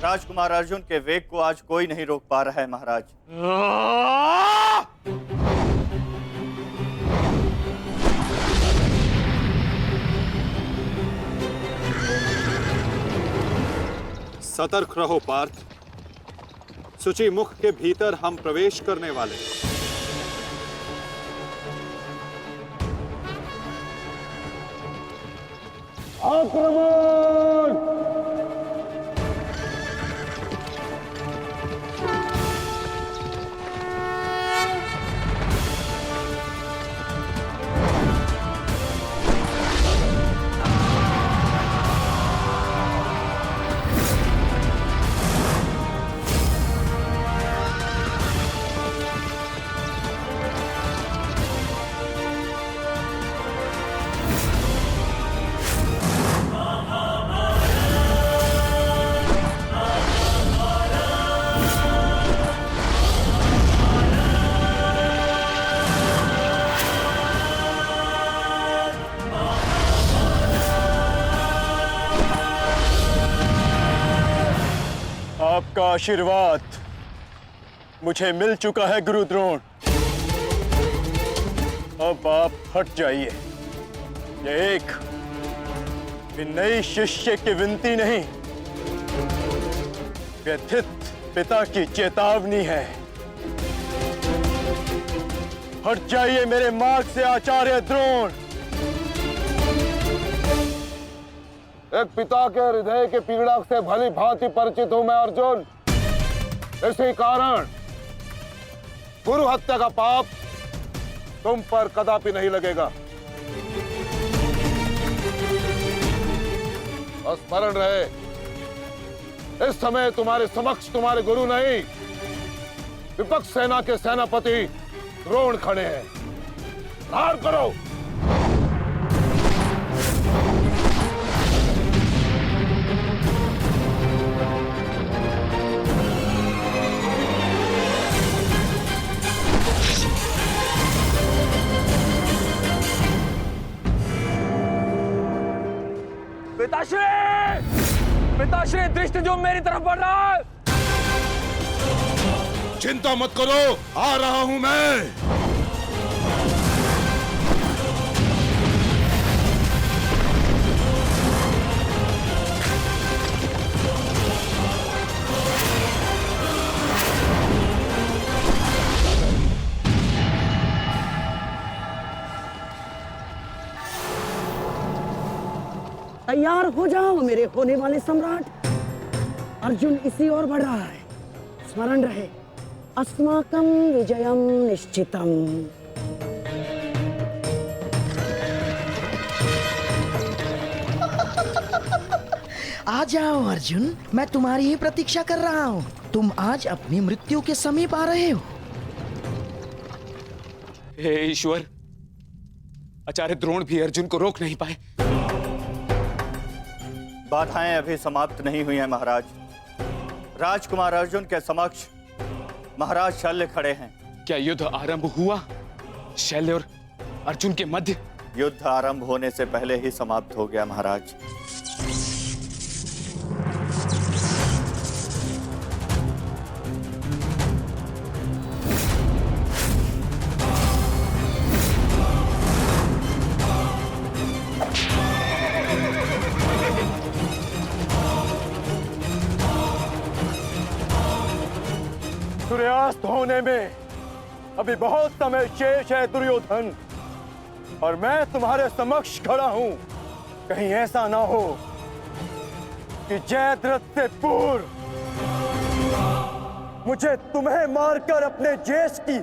राजकुमार अर्जुन के वेग को आज कोई नहीं रोक पा रहा है महाराज। सतर्क रहो पार्थ, सूची मुख के भीतर हम प्रवेश करने वाले। आक्रमण! आपका आशीर्वाद मुझे मिल चुका है गुरु द्रोण। अब आप हट जाइए। ये एक नई शिष्य की विनती नहीं, व्यथित पिता की चेतावनी है। हट जाइए मेरे मार्ग से आचार्य द्रोण। एक पिता के हृदय के पीड़ा से भली भांति परिचित हूं मैं अर्जुन। इसी कारण गुरु हत्या का पाप तुम पर कदापि नहीं लगेगा। स्मरण रहे, इस समय तुम्हारे समक्ष तुम्हारे गुरु नहीं, विपक्ष सेना के सेनापति द्रोण खड़े हैं। धार करो। पिताश्री दृष्टि जो मेरी तरफ बढ़ रहा है। चिंता मत करो, आ रहा हूं मैं। तैयार हो जाओ मेरे होने वाले सम्राट। अर्जुन इसी ओर बढ़ रहा है। स्मरण रहे, अस्माकं विजयम निश्चितम। आ जाओ अर्जुन, मैं तुम्हारी ही प्रतीक्षा कर रहा हूँ। तुम आज अपनी मृत्यु के समीप आ रहे हो। हे ईश्वर, आचार्य द्रोण भी अर्जुन को रोक नहीं पाए। बाधाएं अभी समाप्त नहीं हुई हैं महाराज। राजकुमार अर्जुन के समक्ष महाराज शल्य खड़े हैं। क्या युद्ध आरंभ हुआ? शल्य और अर्जुन के मध्य? युद्ध आरंभ होने से पहले ही समाप्त हो गया महाराज। सूर्यास्त होने में अभी बहुत समय शेष है दुर्योधन, और मैं तुम्हारे समक्ष खड़ा हूं। कहीं ऐसा ना हो कि जयद्रथ से पूर्व मुझे तुम्हें मारकर अपने जेश की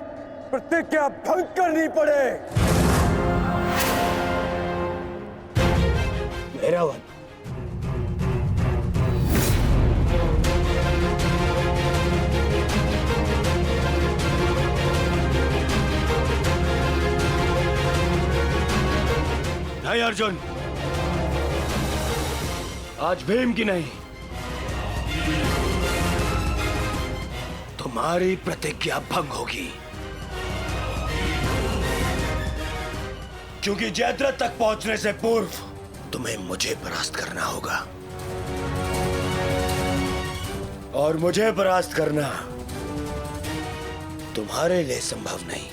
प्रतिज्ञा भंग करनी पड़े। भैरवन, नहीं अर्जुन, आज भीम की नहीं, तुम्हारी प्रतिज्ञा भंग होगी, क्योंकि जयद्रथ तक पहुंचने से पूर्व तुम्हें मुझे परास्त करना होगा। और मुझे परास्त करना तुम्हारे लिए संभव नहीं।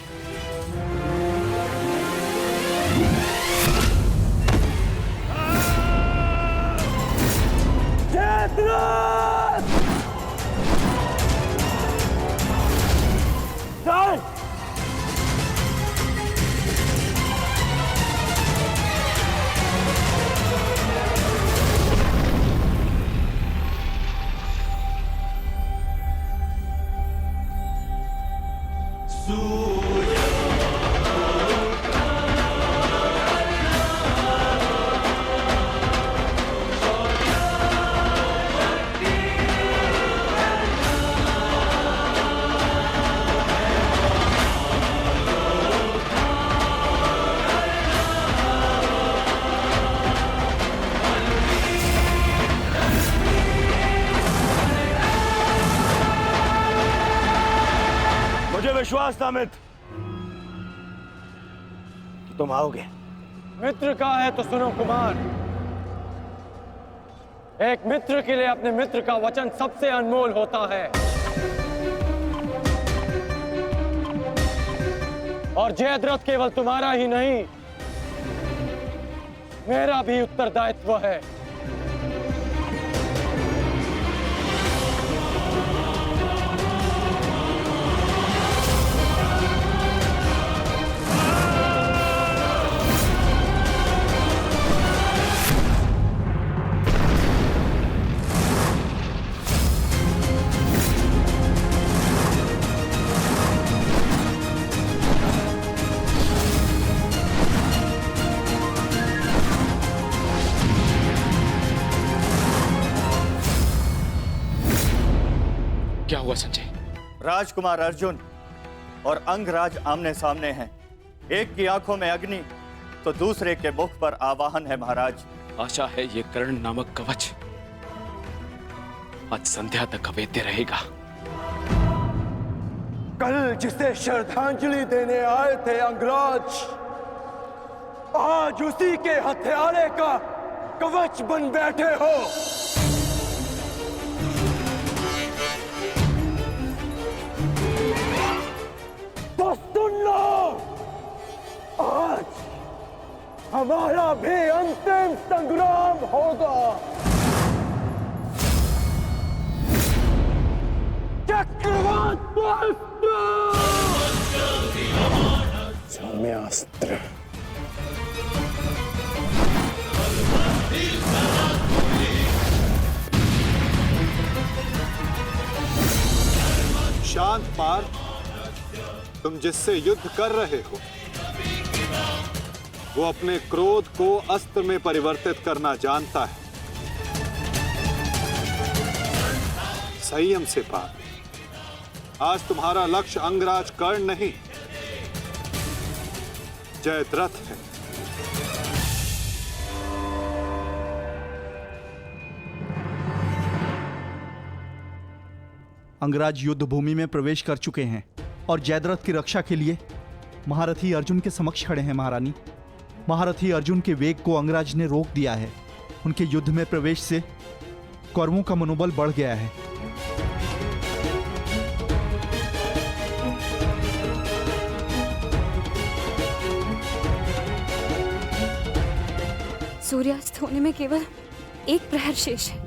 मुझे विश्वास था मित्र कि तुम आओगे। मित्र का है तो सुनो कुमार, एक मित्र के लिए अपने मित्र का वचन सबसे अनमोल होता है। और जयद्रथ केवल तुम्हारा ही नहीं, मेरा भी उत्तरदायित्व है। क्या हुआ संजय? राजकुमार अर्जुन और अंगराज आमने सामने हैं। एक की आंखों में अग्नि तो दूसरे के मुख पर आवाहन है महाराज। आशा है ये कर्ण नामक कवच आज संध्या तक अवैध रहेगा। कल जिसे श्रद्धांजलि देने आए थे अंगराज, आज उसी के हत्यारे का कवच बन बैठे हो। तो सुन लो, आज हमारा भी अंतिम संग्राम होगा। चक्रवात सौम्यास्त्र। शांत पार्थ, तुम जिससे युद्ध कर रहे हो वो अपने क्रोध को अस्त्र में परिवर्तित करना जानता है। संयम से पार्थ, आज तुम्हारा लक्ष्य अंगराज कर्ण नहीं, जयद्रथ है। अंगराज युद्ध भूमि में प्रवेश कर चुके हैं और जयद्रथ की रक्षा के लिए महारथी अर्जुन के समक्ष खड़े हैं। महारानी, महारथी अर्जुन के वेग को अंगराज ने रोक दिया है। उनके युद्ध में प्रवेश से कौरवों का मनोबल बढ़ गया है। सूर्यास्त होने में केवल एक प्रहर शेष है।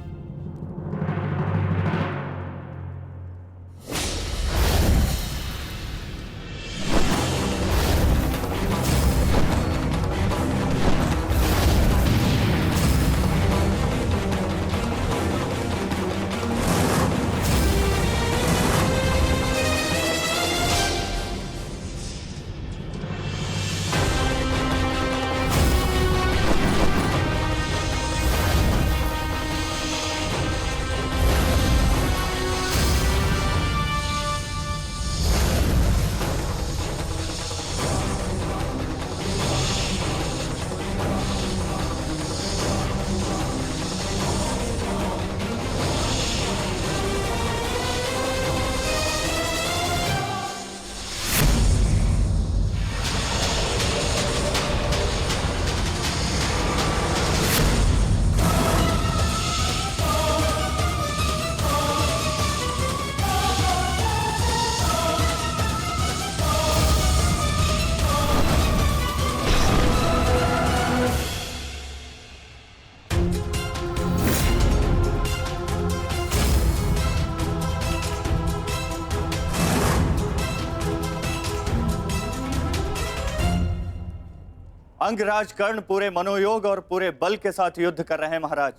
अंगराज कर्ण पूरे मनोयोग और पूरे बल के साथ युद्ध कर रहे हैं महाराज,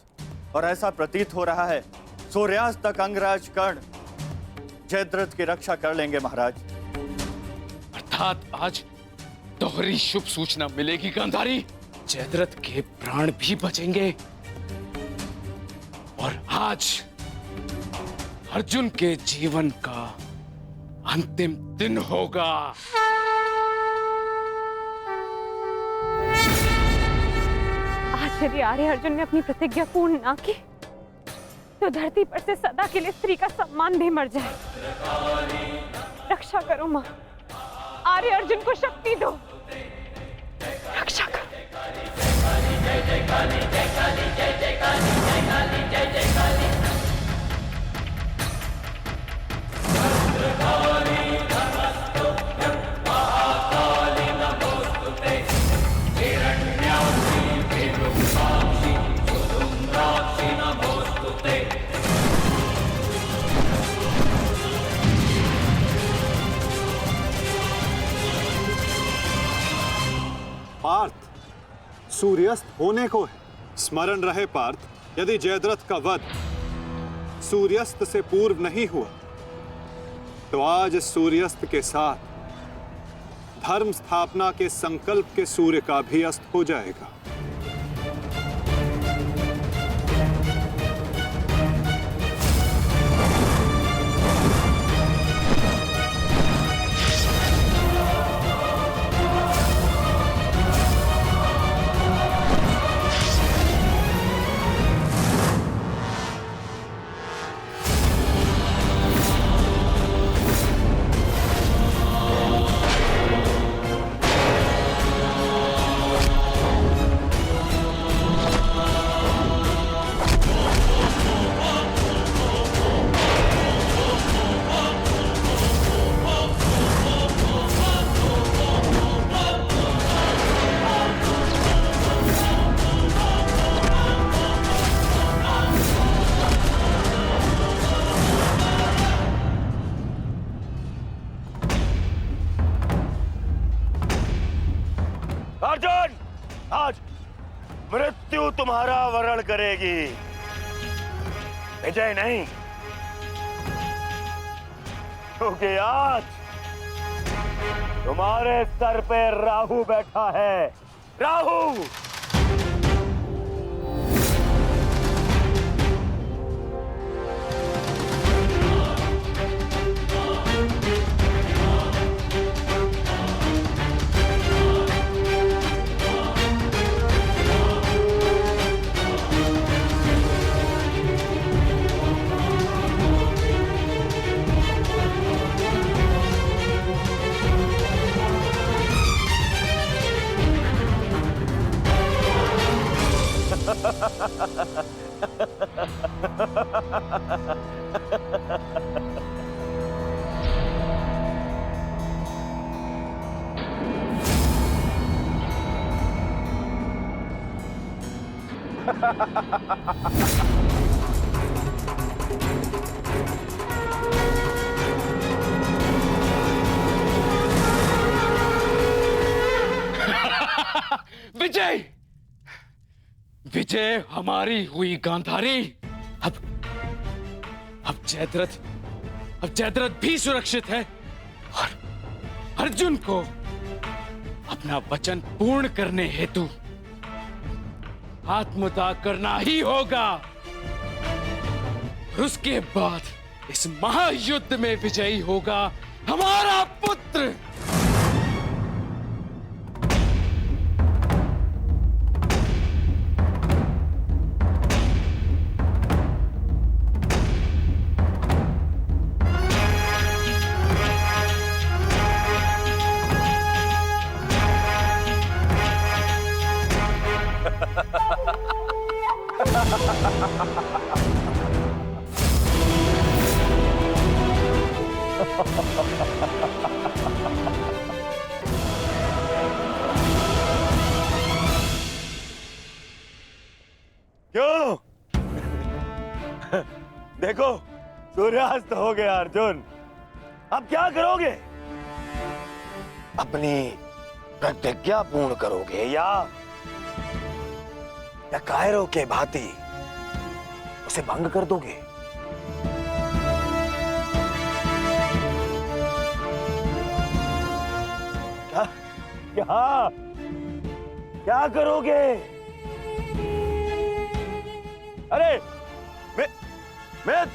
और ऐसा प्रतीत हो रहा है सूर्यास्त तक अंगराज कर्ण जयद्रथ की रक्षा कर लेंगे महाराज। अर्थात आज दोहरी शुभ सूचना मिलेगी गांधारी। जयद्रथ के प्राण भी बचेंगे और आज अर्जुन के जीवन का अंतिम दिन होगा। आज यदि आर्य अर्जुन ने अपनी प्रतिज्ञा पूर्ण ना की तो धरती पर से सदा के लिए स्त्री का सम्मान भी मर जाए। रक्षा करो माँ, आर्य अर्जुन को शक्ति दो, रक्षा करो। पार्थ, सूर्यास्त होने को है। स्मरण रहे पार्थ, यदि जयद्रथ का वध सूर्यास्त से पूर्व नहीं हुआ तो आज सूर्यास्त के साथ धर्म स्थापना के संकल्प के सूर्य का भी अस्त हो जाएगा। अर्जुन, आज मृत्यु तुम्हारा वरण करेगी, विजय नहीं। क्योंकि आज तुम्हारे सर पे राहु बैठा है। राहु विजय, विजय हमारी हुई गांधारी। अब जयद्रथ भी सुरक्षित है और अर्जुन को अपना वचन पूर्ण करने हेतु आत्मदाह करना ही होगा। और उसके बाद इस महायुद्ध में विजयी होगा हमारा पुत्र। क्यों? देखो, सूर्यास्त हो गया अर्जुन। अब क्या करोगे? अपनी प्रतिज्ञा पूर्ण करोगे या कायरों के भांति उसे भंग कर दोगे? क्या क्या करोगे? अरे मित्र,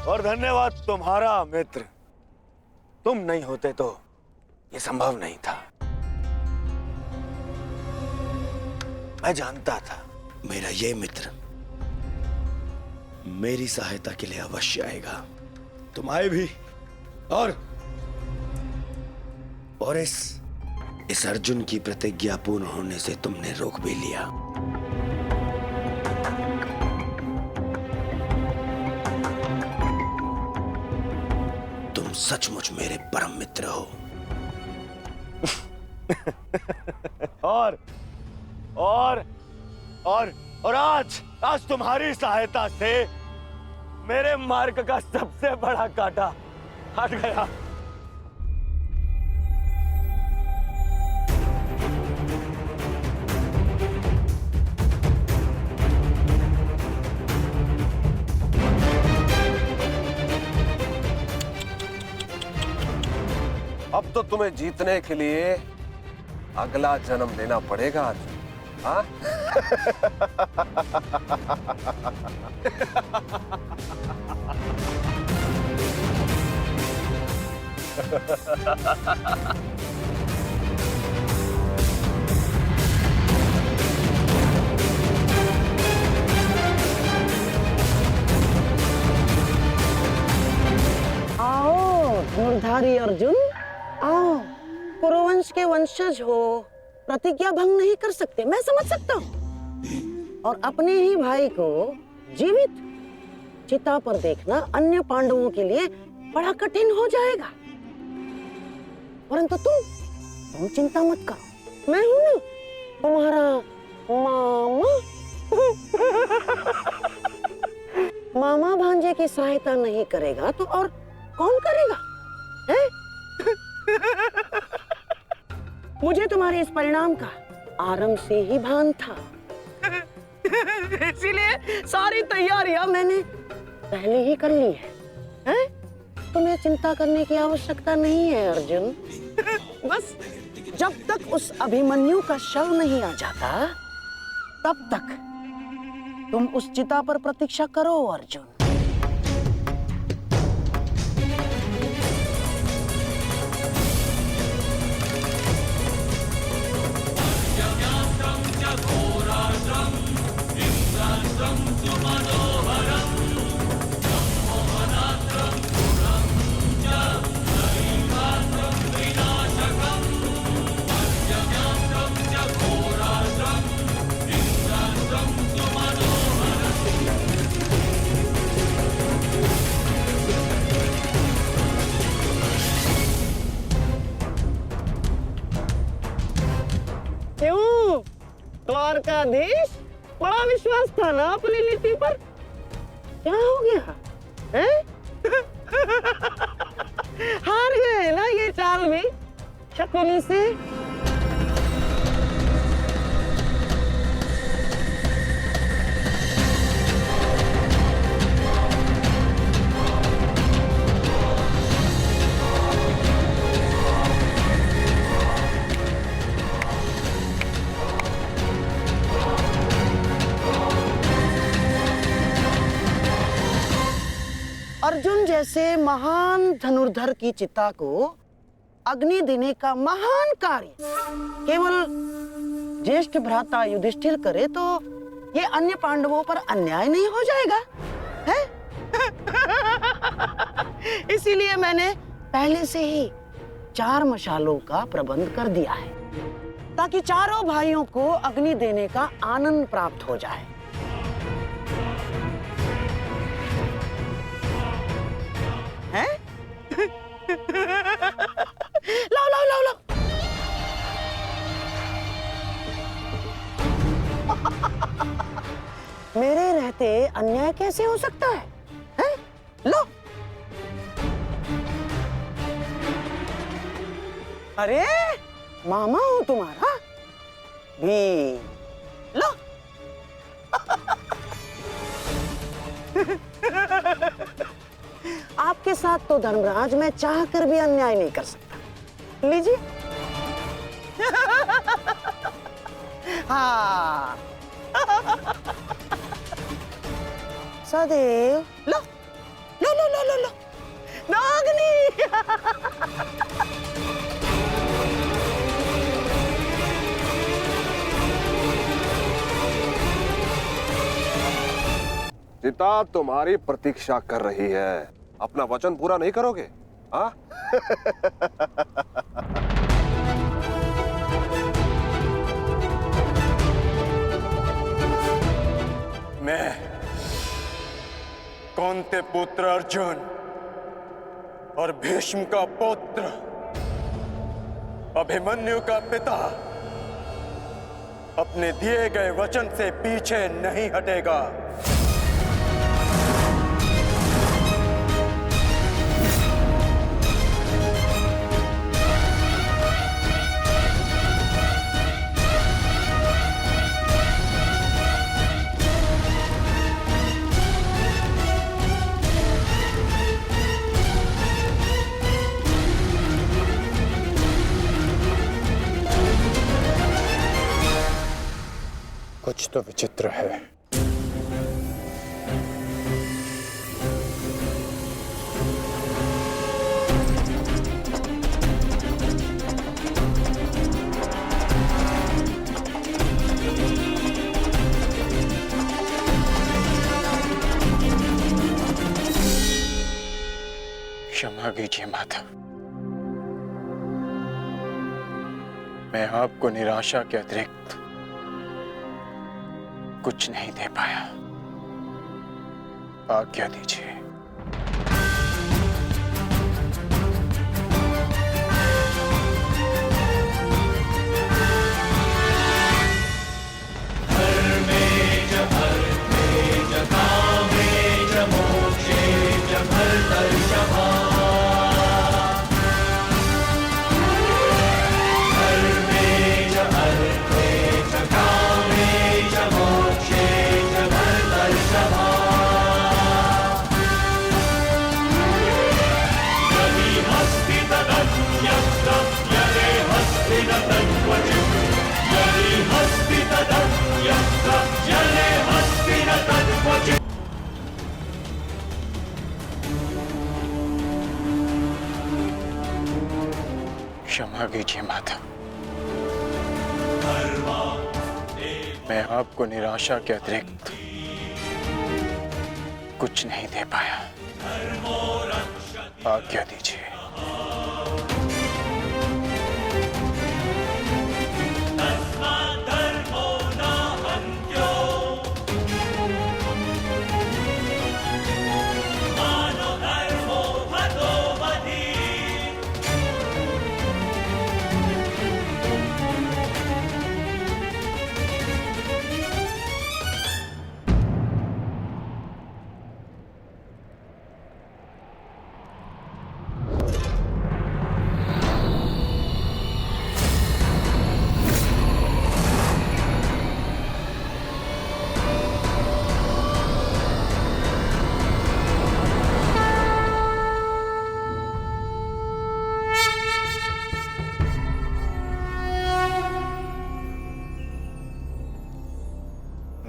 और धन्यवाद तुम्हारा मित्र। तुम नहीं होते तो ये संभव नहीं था। मैं जानता था मेरा ये मित्र मेरी सहायता के लिए अवश्य आएगा। तुम आए भी और इस अर्जुन की प्रतिज्ञा पूर्ण होने से तुमने रोक भी लिया। तुम सचमुच मेरे परम मित्र हो। और आज तुम्हारी सहायता से मेरे मार्ग का सबसे बड़ा कांटा हट गया। अब तो तुम्हें जीतने के लिए अगला जन्म लेना पड़ेगा अर्जुन। हाँ? आओ धनुर्धारी अर्जुन, आओ। कुरुवंश के वंशज हो, प्रतिज्ञा भंग नहीं कर सकते, मैं समझ सकता हूँ। और अपने ही भाई को जीवित चिता पर देखना अन्य पांडवों के लिए बड़ा कठिन हो जाएगा। परंतु तुम चिंता मत करो, मैं हूं ना तुम्हारा मामा। मामा भांजे की सहायता नहीं करेगा तो और कौन करेगा? है? मुझे तुम्हारे इस परिणाम का आरंभ से ही भान था। इसीलिए सारी तैयारियां मैंने पहले ही कर ली है? तुम्हें चिंता करने की आवश्यकता नहीं है अर्जुन। बस जब तक उस अभिमन्यु का शव नहीं आ जाता तब तक तुम उस चिता पर प्रतीक्षा करो अर्जुन। क्यों द्वारकाधीश, बड़ा विश्वास था ना अपनी नीति पर? क्या हो गया है? हार गए ना ये चाल भी शकुनी से? अर्जुन जैसे महान धनुर्धर की चिता को अग्नि देने का महान कार्य केवल ज्येष्ठ भ्राता युधिष्ठिर करे तो ये अन्य पांडवों पर अन्याय नहीं हो जाएगा, है? इसीलिए मैंने पहले से ही 4 मशालों का प्रबंध कर दिया है ताकि चारों भाइयों को अग्नि देने का आनंद प्राप्त हो जाए। हैं? लाओ लाओ लाओ लाओ। मेरे रहते अन्याय कैसे हो सकता है? हैं? लो। अरे मामा हूं तुम्हारा भी, लो। आपके साथ तो धर्मराज मैं चाह कर भी अन्याय नहीं कर सकता। लीजिए। हाँ। सदैव लो लो लो लो लो लो नागनी। सीता तुम्हारी प्रतीक्षा कर रही है, अपना वचन पूरा नहीं करोगे? हाँ? मैं कौंते पुत्र अर्जुन और भीष्म का पुत्र अभिमन्यु का पिता अपने दिए गए वचन से पीछे नहीं हटेगा। कुछ तो विचित्र है। क्षमा कीजिए माता, मैं आपको निराशा के अतिरिक्त कुछ नहीं दे पाया। आज्ञा दीजिए। क्षमा कीजिए माता, मैं आपको निराशा के अतिरिक्त कुछ नहीं दे पाया। आज्ञा दीजिए।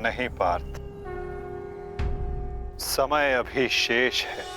नहीं पार्थ, समय अभी शेष है।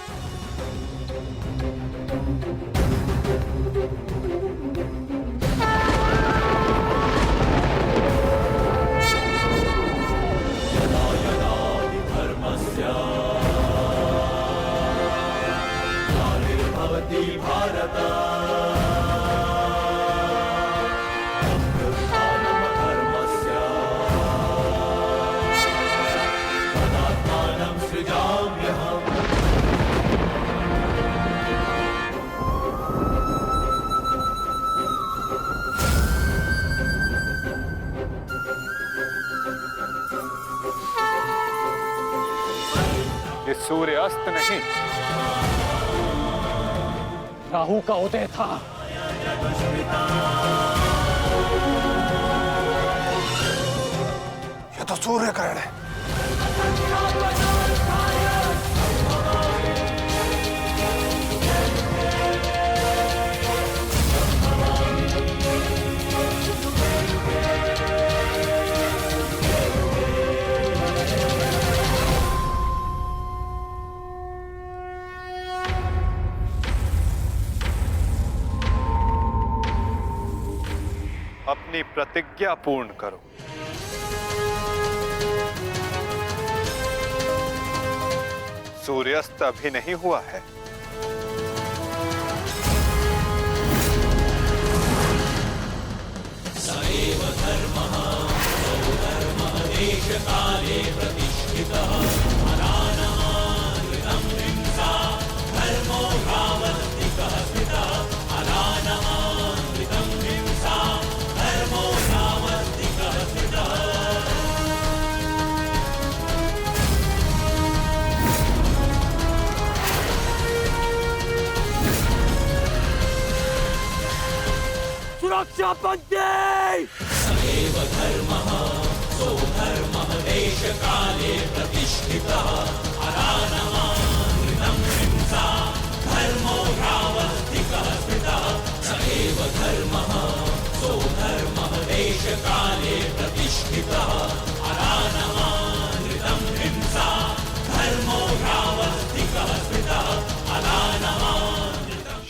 ये सूर्यास्त नहीं, राहु का उदय था। ये तो सूर्य ग्रहण है। अपनी प्रतिज्ञा पूर्ण करो। सूर्यास्त अभी नहीं हुआ है। सुरक्षा पंक्ति!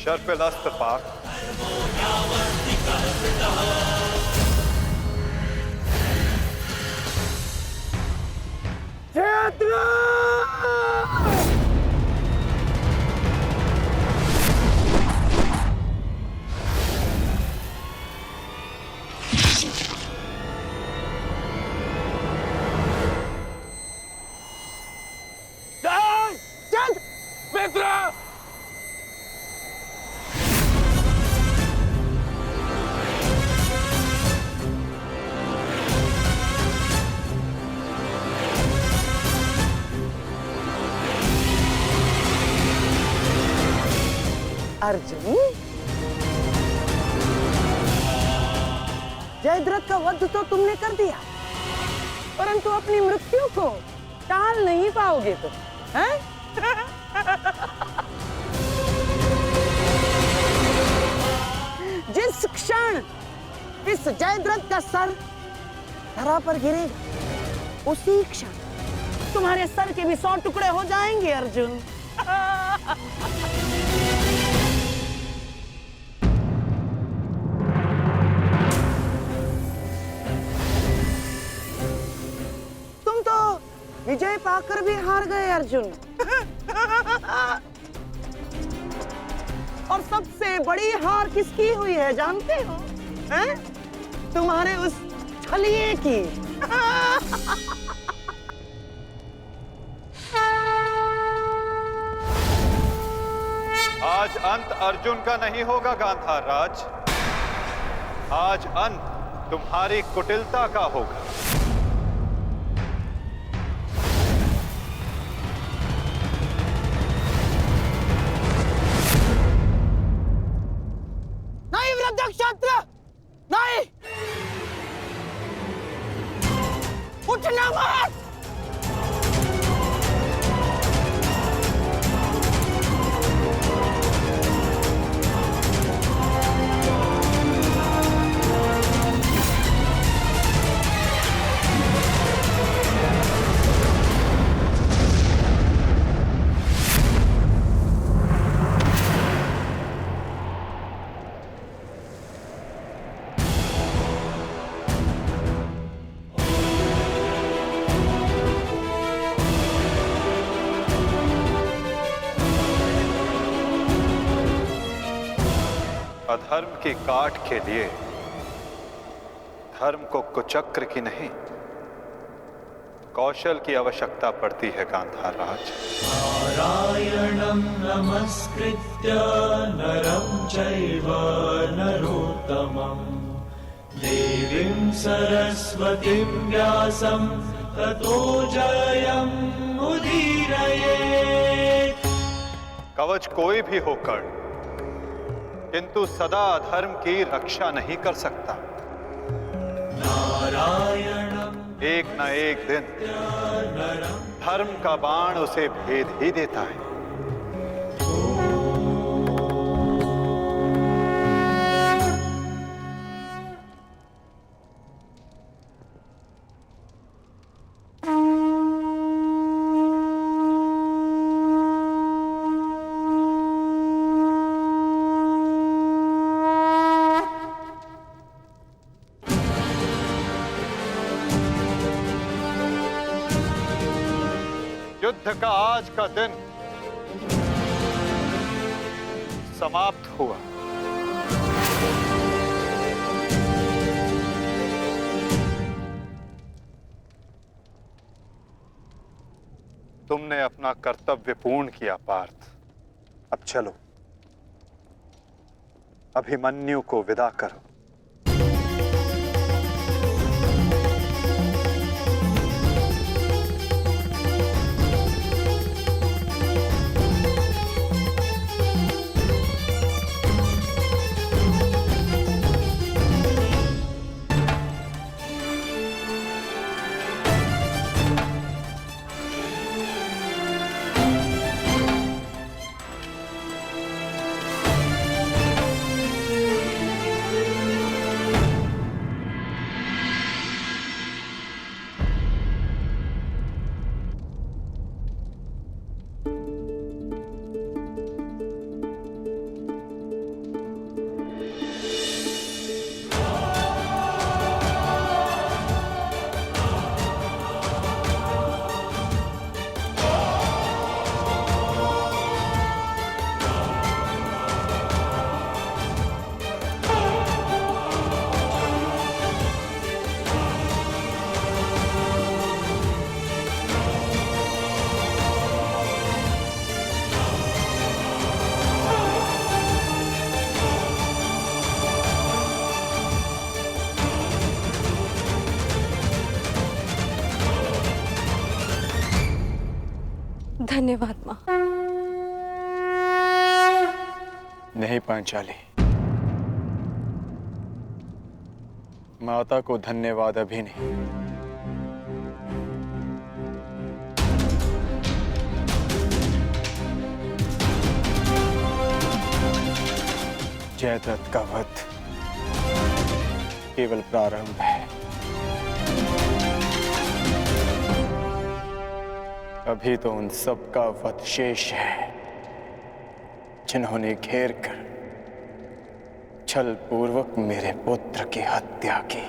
शर्पिलस्त पाक मित्र! अर्जुन, जयद्रथ का वध तो तुमने कर दिया, परंतु अपनी मृत्यु को टाल नहीं पाओगे तुम, हैं? जिस क्षण इस जयद्रथ का सर धरा पर गिरेगा, उसी क्षण तुम्हारे सर के भी 100 टुकड़े हो जाएंगे अर्जुन। तुम तो विजय पाकर भी हार गए अर्जुन। और सबसे बड़ी हार किसकी हुई है जानते हो? हैं? तुम्हारे उस छलिए की। आज अंत अर्जुन का नहीं होगा गांधार राज। आज अंत तुम्हारी कुटिलता का होगा। नहीं वृद्धक्षत्र, नहीं, उठना मत। अधर्म की काट के लिए धर्म को कुचक्र की नहीं, कौशल की आवश्यकता पड़ती है गांधार राज। नारायणं नमस्कृत्य नरं चैव नरोत्तमं देवीं सरस्वतीं व्यासं ततो जयम् उदीरयेत्। कवच कोई भी होकर किंतु सदा अधर्म की रक्षा नहीं कर सकता। एक न एक दिन धर्म का बाण उसे भेद ही देता है। युद्ध का आज का दिन समाप्त हुआ। तुमने अपना कर्तव्य पूर्ण किया पार्थ। अब चलो, अभिमन्यु को विदा करो। धन्यवाद माँ। नहीं पांचाली, माता को धन्यवाद अभी नहीं। जयद्रथ का वध केवल प्रारंभ है। अभी तो उन सब का वध शेष है जिन्होंने घेर कर छल पूर्वक मेरे पुत्र की हत्या की।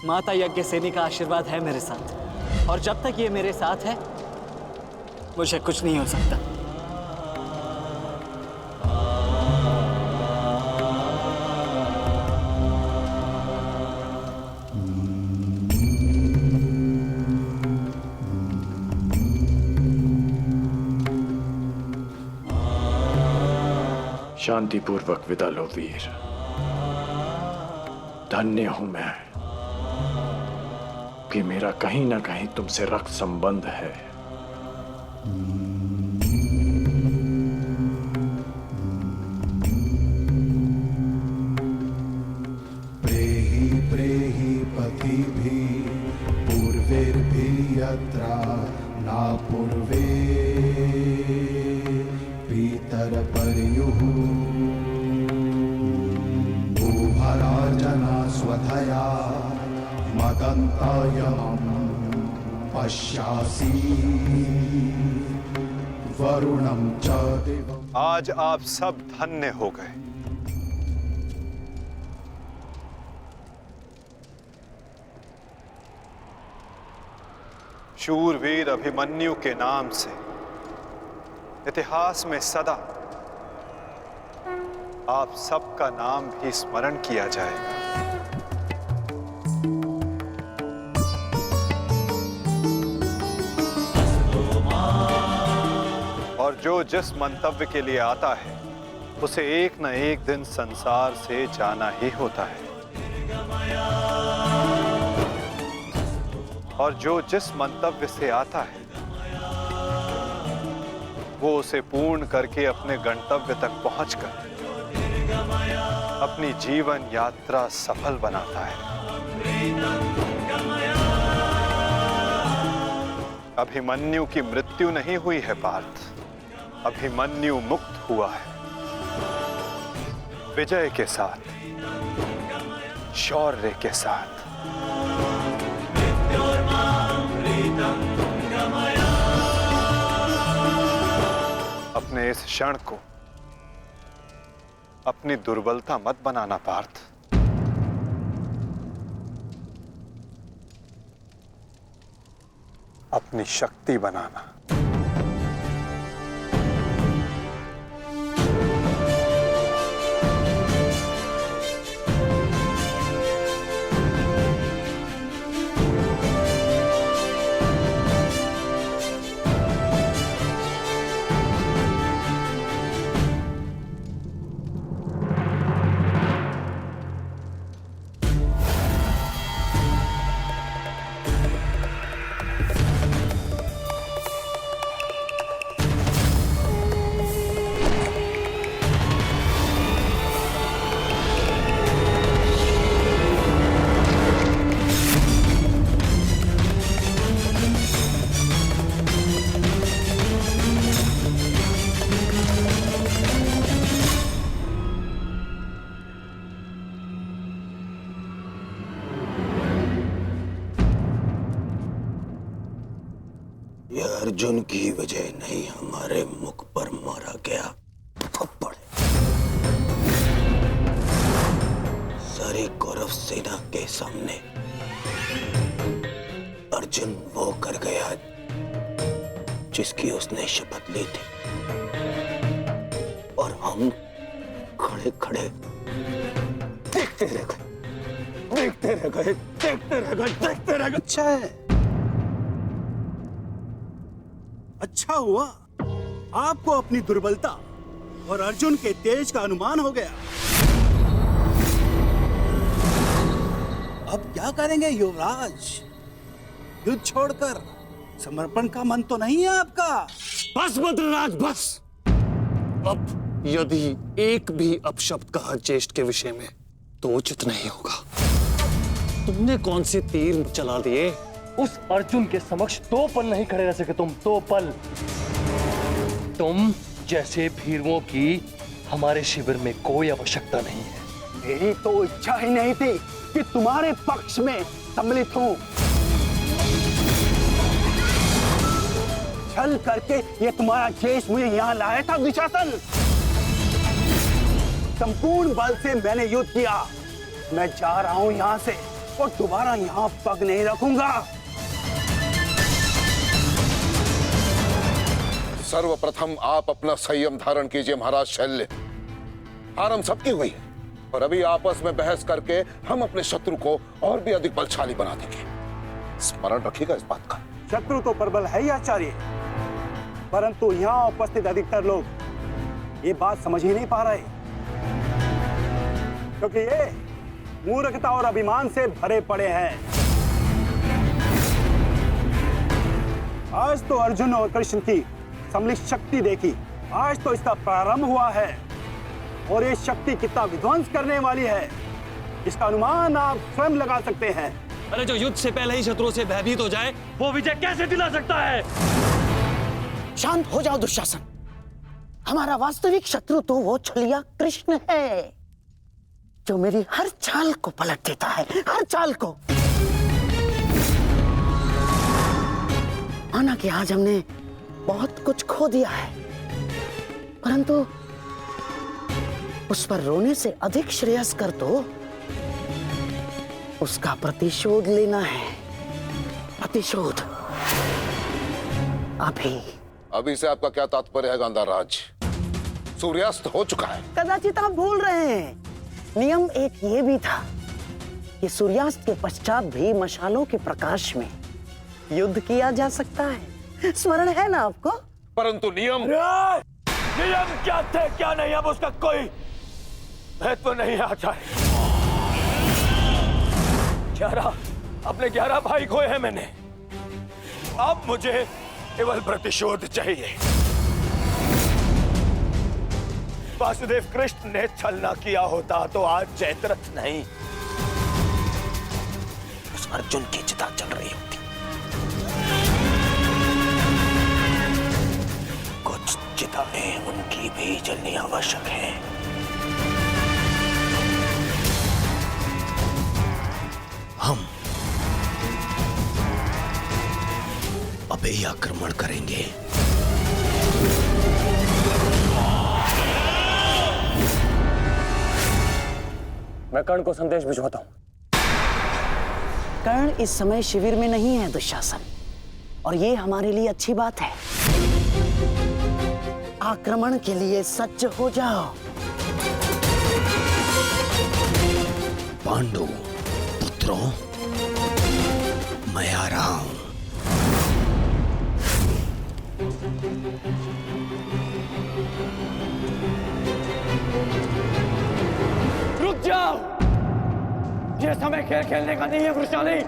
माता यज्ञसेनी का आशीर्वाद है मेरे साथ, और जब तक ये मेरे साथ है मुझे कुछ नहीं हो सकता। शांतिपूर्वक विदा लो वीर। धन्य हूं मैं कि मेरा कहीं ना कहीं तुमसे रक्त संबंध है। प्रेहि प्रेहि पतिभिः पूर्वैर्भिः यत्र न पूर्वे पितरपर्युः भूभराजना स्वधया मदन्तायमं पश्यासि वरुणं च देवम्। आज आप सब धन्य हो गए। शूरवीर अभिमन्यु के नाम से इतिहास में सदा आप सबका नाम भी स्मरण किया जाएगा। और जो जिस मंतव्य के लिए आता है उसे एक न एक दिन संसार से जाना ही होता है, और जो जिस मंतव्य से आता है वो उसे पूर्ण करके अपने गंतव्य तक पहुंचकर अपनी जीवन यात्रा सफल बनाता है। अभिमन्यु की मृत्यु नहीं हुई है पार्थ, अभिमन्यु मुक्त हुआ है विजय के साथ, शौर्य के साथ। अपने इस क्षण को अपनी दुर्बलता मत बनाना पार्थ। अपनी शक्ति बनाना। अर्जुन की वजह नहीं, हमारे मुख पर मारा गया थप्पड़। सारी कौरव सेना के सामने अर्जुन वो कर गया जिसकी उसने शपथ ली थी, और हम खड़े खड़े देखते रह गए, देखते रह गए, देखते रह गए, देखते रह गए। अच्छा है, अच्छा हुआ आपको अपनी दुर्बलता और अर्जुन के तेज का अनुमान हो गया। अब क्या करेंगे युवराज? युद्ध छोड़कर समर्पण का मन तो नहीं है आपका? बस बद्रराज बस। अब यदि एक भी अपशब्द कहा ज्येष्ठ के विषय में तो उचित नहीं होगा। तुमने कौन से तीर चला दिए? उस अर्जुन के समक्ष 2 पल नहीं खड़े रह सके तुम, 2 पल। तुम जैसे भीरुओं की हमारे शिविर में कोई आवश्यकता नहीं है। मेरी तो इच्छा ही नहीं थी कि तुम्हारे पक्ष में सम्मिलित हूं। छल करके ये तुम्हारा ज्येष्ठ मुझे यहाँ लाया था दुशासन। संपूर्ण बल से मैंने युद्ध किया। मैं जा रहा हूं यहाँ से और दोबारा यहाँ पग नहीं रखूंगा। सर्वप्रथम आप अपना संयम धारण कीजिए महाराज शल्य। हार हम सबकी हुई है और अभी आपस में बहस करके हम अपने शत्रु को और भी अधिक बलशाली बना देंगे। स्मरण रखिएगा इस बात का। शत्रु तो प्रबल है ही आचार्य, परंतु यहाँ उपस्थित अधिकतर लोग ये बात समझ ही नहीं पा रहे, क्योंकि ये मूर्खता और अभिमान से भरे पड़े हैं। आज तो अर्जुन और कृष्ण की सम्मिलित शक्ति देखी, आज तो इसका प्रारंभ हुआ है और ये शक्ति कितना विध्वंस करने वाली है इसका अनुमान आप स्वयं लगा सकते हैं। अरे जो युद्ध से पहले ही शत्रुओं से भयभीत हो जाए वो विजय कैसे दिला सकता है? शांत हो जाओ दुशासन। हमारा वास्तविक शत्रु तो वो छलिया कृष्ण है जो मेरी हर चाल को पलट देता है, हर चाल को। माना कि आज हमने बहुत कुछ खो दिया है, परंतु उस पर रोने से अधिक श्रेयस्कर तो उसका प्रतिशोध लेना है। प्रतिशोध। अभी। अभी से आपका क्या तात्पर्य है गांधार राज? सूर्यास्त हो चुका है। कदाचित आप भूल रहे हैं, नियम एक ये भी था कि सूर्यास्त के पश्चात भी मशालों के प्रकाश में युद्ध किया जा सकता है। स्मरण है ना आपको? परंतु नियम नियम क्या थे क्या नहीं, अब उसका कोई महत्व नहीं आचार्य। 11 अपने 11 भाई खोए हैं मैंने, अब मुझे केवल प्रतिशोध चाहिए। वासुदेव कृष्ण ने छलना किया होता तो आज जयद्रथ नहीं, उस अर्जुन की चिता जल रही होती। कुछ चिताएं उनकी भी जलनी आवश्यक है। हम अभी आक्रमण करेंगे। मैं कर्ण को संदेश भिजवाता हूं। कर्ण इस समय शिविर में नहीं है दुशासन, और ये हमारे लिए अच्छी बात है। आक्रमण के लिए सज्ज हो जाओ। पांडु पुत्रों, मैं आ रहा हूं। रुक जाओ, ये समय खेल खेलने का नहीं है वृषाली।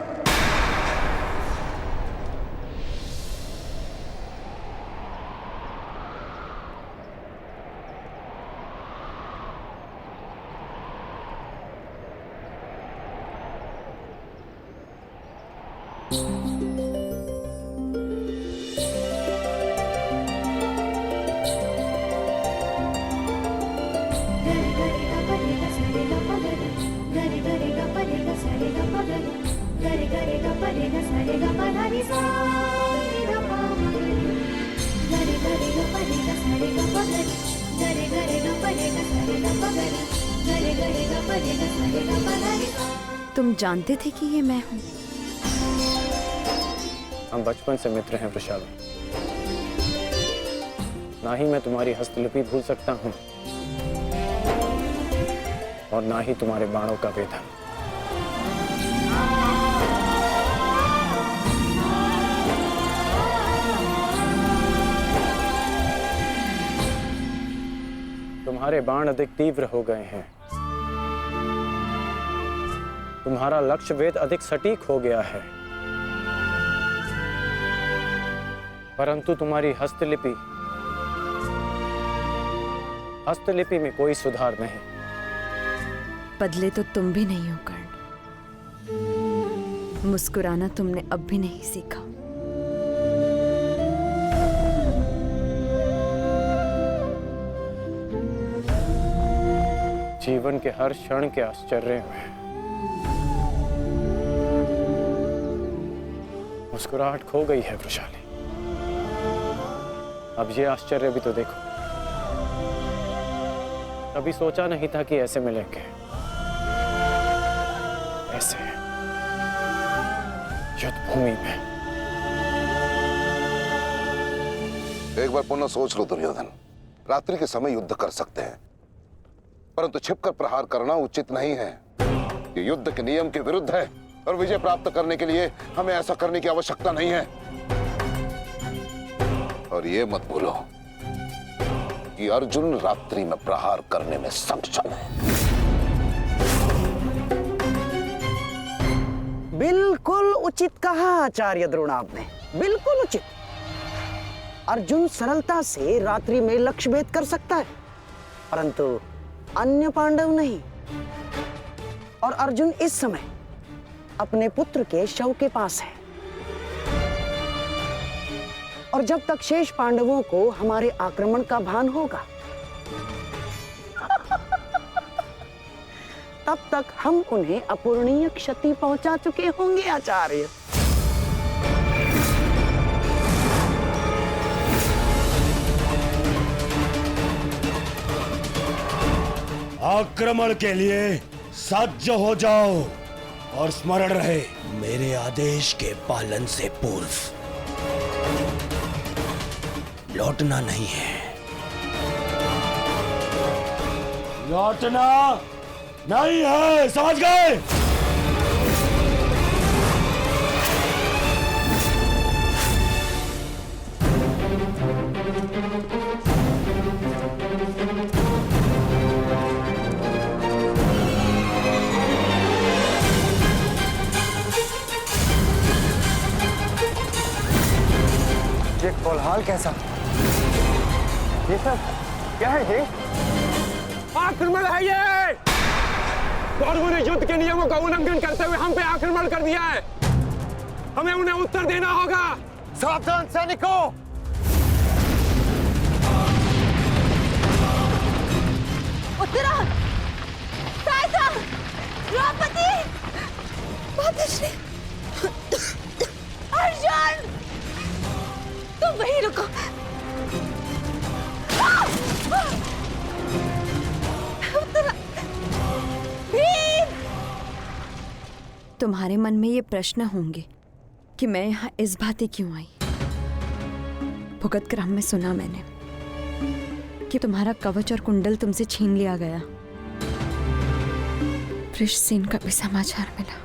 तुम जानते थे कि ये मैं हूँ? हम बचपन से मित्र हैं वृषाली। ना ही मैं तुम्हारी हस्तलिपि भूल सकता हूँ और ना ही तुम्हारे बाणों का वेधन। तुम्हारे बाण अधिक तीव्र हो गए हैं, तुम्हारा लक्ष्य वेद अधिक सटीक हो गया है, परंतु तुम्हारी हस्तलिपि में कोई सुधार नहीं। बदले तो तुम भी नहीं हो कर्ण। मुस्कुराना तुमने अब भी नहीं सीखा। जीवन के हर क्षण के आश्चर्य में मुस्कुराहट खो गई है वृषाली। अब ये आश्चर्य भी तो देखो। कभी सोचा नहीं था कि ऐसे मिलेंगे, ऐसे युद्ध भूमि में। एक बार पुनः सोच लो दुर्योधन, रात्रि के समय युद्ध कर सकते हैं, परंतु छिपकर प्रहार करना उचित नहीं है। ये युद्ध के नियम के विरुद्ध है और विजय प्राप्त करने के लिए हमें ऐसा करने की आवश्यकता नहीं है। और ये मत भूलो कि अर्जुन रात्रि में प्रहार करने में सक्षम है। बिल्कुल उचित कहा आचार्य द्रोण आपने, बिल्कुल उचित। अर्जुन सरलता से रात्रि में लक्ष्य भेद कर सकता है, परंतु अन्य पांडव नहीं। और अर्जुन इस समय अपने पुत्र के शव के पास है, और जब तक शेष पांडवों को हमारे आक्रमण का भान होगा तब तक हम उन्हें अपूरणीय क्षति पहुंचा चुके होंगे आचार्य। आक्रमण के लिए सज्ज हो जाओ और स्मरण रहे, मेरे आदेश के पालन से पूर्व लौटना नहीं है। लौटना नहीं है, समझ गए? ये कोलाहल कैसा? ये सब क्या है? ये आक्रमण है। ये कौरवों ने युद्ध के नियमों का उल्लंघन करते हुए हम पे आक्रमण कर दिया है। हमें उन्हें उत्तर देना होगा। सावधान सैनिकों! उत्तरा, सायसा, द्रौपदी, मातोश्री, अर्जुन, तुम वहीं रुको। उत्तरा, भीम! तुम्हारे मन में ये प्रश्न होंगे कि मैं यहाँ इस भांति क्यों आई। भुगत क्रम में सुना मैंने कि तुम्हारा कवच और कुंडल तुमसे छीन लिया गया। वृषसेन का भी समाचार मिला,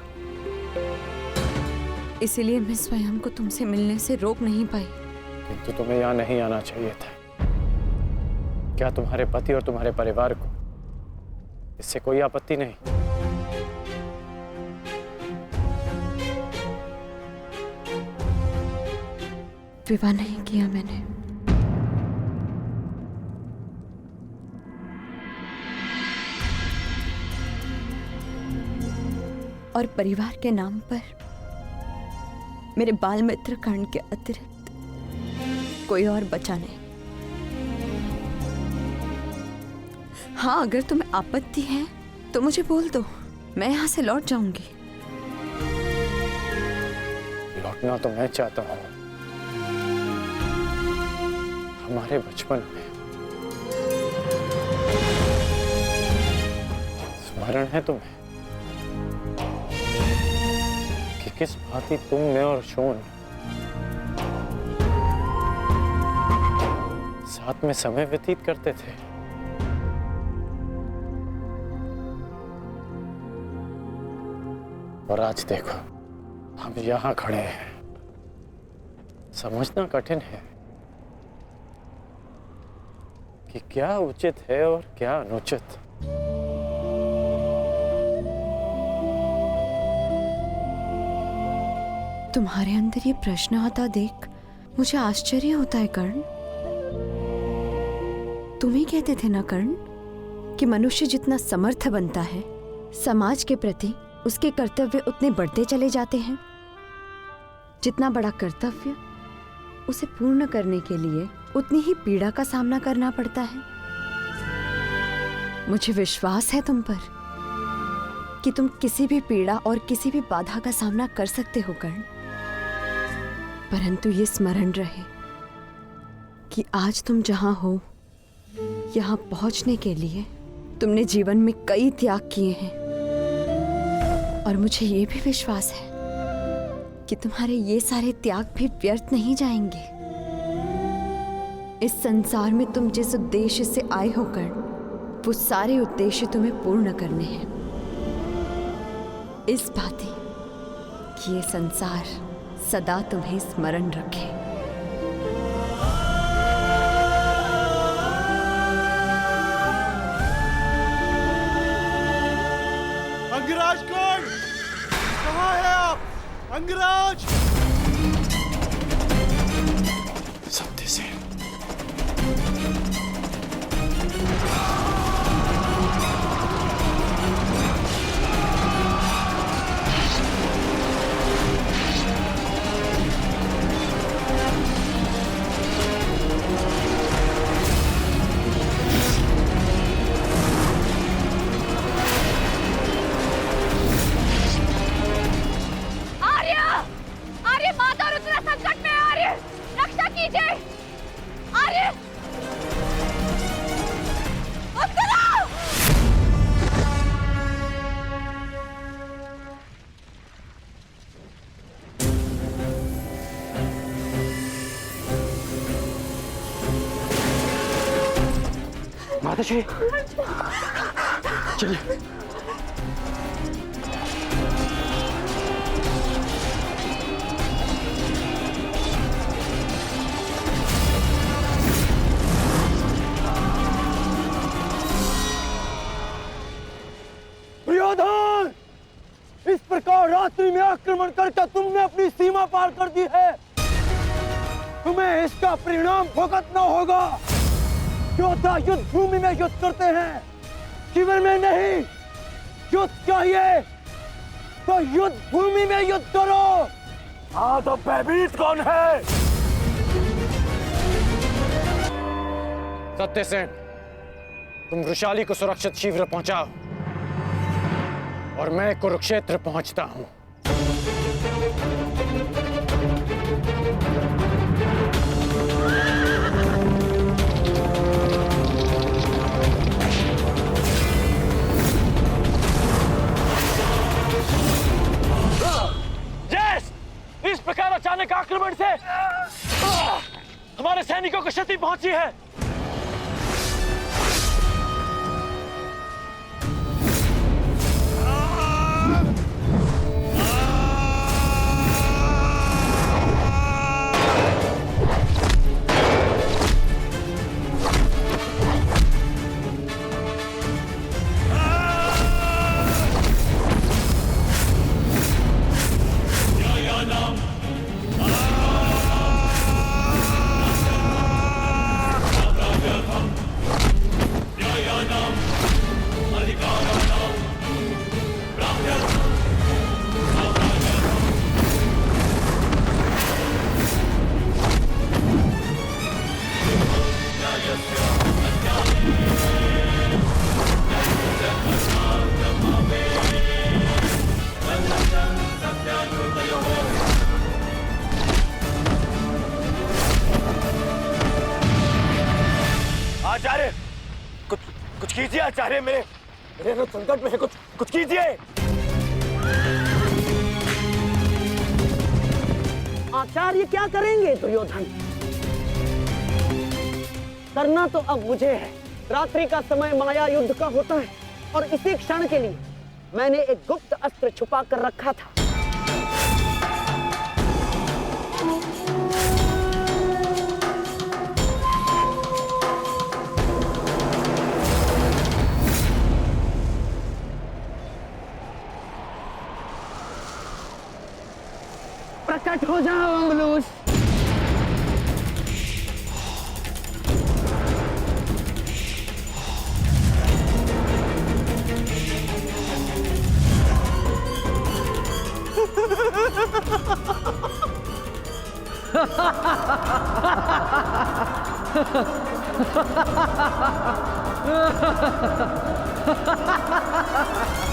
इसीलिए मैं स्वयं को तुमसे मिलने से रोक नहीं पाई। किंतु तुम्हें यहाँ नहीं आना चाहिए था। क्या तुम्हारे पति और तुम्हारे परिवार को इससे कोई आपत्ति नहीं? विवाह नहीं किया मैंने। और परिवार के नाम पर मेरे बाल मित्र कर्ण के अतिरिक्त कोई और बचा नहीं। हाँ, अगर तुम्हें आपत्ति है तो मुझे बोल दो, मैं यहाँ से लौट जाऊंगी। लौटना तो मैं चाहता हूँ। हमारे बचपन में स्मरण है तुम्हें कि किस भांति तुम, मैं और शोन साथ में समय व्यतीत करते थे। और आज देखो, हम यहाँ खड़े हैं। समझना कठिन है कि क्या उचित है और क्या अनुचित। तुम्हारे अंदर ये प्रश्न आता देख मुझे आश्चर्य होता है कर्ण। तुम ही कहते थे ना कर्ण कि मनुष्य जितना समर्थ बनता है, समाज के प्रति उसके कर्तव्य उतने बढ़ते चले जाते हैं। जितना बड़ा कर्तव्य, उसे पूर्ण करने के लिए उतनी ही पीड़ा का सामना करना पड़ता है। मुझे विश्वास है तुम पर कि तुम किसी भी पीड़ा और किसी भी बाधा का सामना कर सकते हो कर्ण। परंतु ये स्मरण रहे कि आज तुम जहां हो, यहां पहुंचने के लिए तुमने जीवन में कई त्याग किए हैं। और मुझे ये भी विश्वास है कि तुम्हारे ये सारे त्याग भी व्यर्थ नहीं जाएंगे। इस संसार में तुम जिस उद्देश्य से आए हो कर्ण, वो सारे उद्देश्य तुम्हें पूर्ण करने हैं। इस भांति कि ये संसार सदा तुम्हें स्मरण रखे। अंगराज कौन? कहाँ है आप? अंगराज! सत्य से माताश्री चलिए। दुर्योधन, इस प्रकार रात्रि में आक्रमण करके तुमने अपनी सीमा पार कर दी है। तुम्हें इसका परिणाम भुगतना होगा। योद्धा युद्ध भूमि में युद्ध करते हैं, शिविर में नहीं। युद्ध चाहिए तो युद्ध भूमि में युद्ध करो। हाँ, तो भयभीत कौन है? सत्यसेन, तुम वृषाली को सुरक्षित शिविर पहुंचाओ और मैं कुरुक्षेत्र पहुंचता हूं। इस प्रकार अचानक आक्रमण से हमारे सैनिकों को क्षति पहुंची है। आचार्य, कुछ कीजिए आचार्य, मेरे रथ संकट में है, कुछ कीजिए। आचार्य क्या करेंगे दुर्योधन? करना तो अब मुझे है। रात्रि का समय माया युद्ध का होता है और इसी क्षण के लिए मैंने एक गुप्त अस्त्र छुपा कर रखा था। प्रकट हो जाओ अंगलूस।